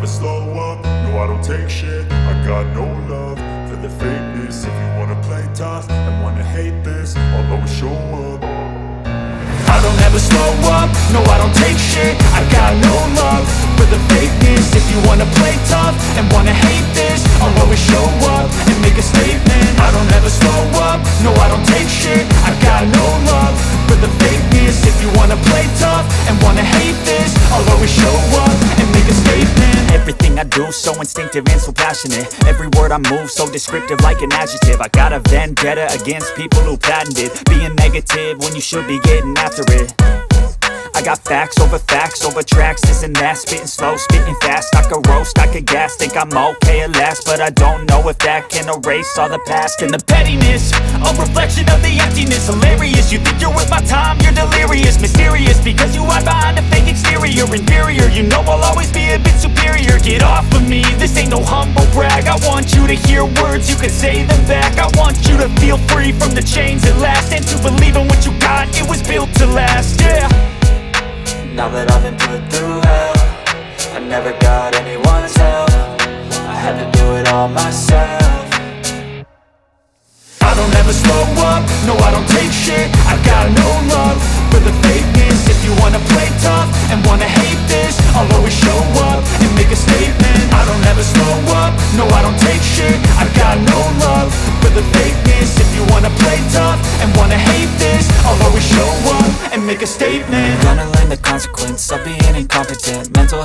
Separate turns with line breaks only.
slow up, no I don't take shit. I got no love for the fakeness. If you wanna play tough and wanna hate this, I'll always show up. I don't ever slow up, no I don't take shit. I got no love for the fakeness. If you wanna play tough and wanna hate this, I'll always show up and make a statement. I don't ever slow up, no I don't take shit. I got no love for the fakeness. If you wanna play tough and wanna hate this, I'll always show up and make a statement.
Everything I do so instinctive and so passionate. Every word I move so descriptive like an adjective. I got a vendetta against people who patented being negative when you should be getting after it. I got facts over tracks, this and that. Spitting slow, spitting fast, I could roast, I could gas. Think I'm okay at last, but I don't know if that can erase all the past. And the pettiness, a reflection of the emptiness. Hilarious, you think you're worth my time, you're delirious. Mysterious, because you hide behind a fake exterior. Inferior, you know I'll always be a bit superior. Get off of me, this ain't no humble brag. I want you to hear words, you can say them back. I want you to feel free from the chains at last, and to believe in what you got, it was built to last, yeah.
Now that I've been put through hell, I never got anyone's help. I had to do it all myself.
I don't ever slow up, no I don't take shit. I got no love for the fakeness. If you wanna play tough and wanna hate this, I'll always show up and make a statement. I don't ever slow up, no I don't take shit. I got no love for the fakeness. If you wanna play tough and wanna hate this, I'll always show up and make a statement.
Gonna learn the consequence of being incompetent. Mental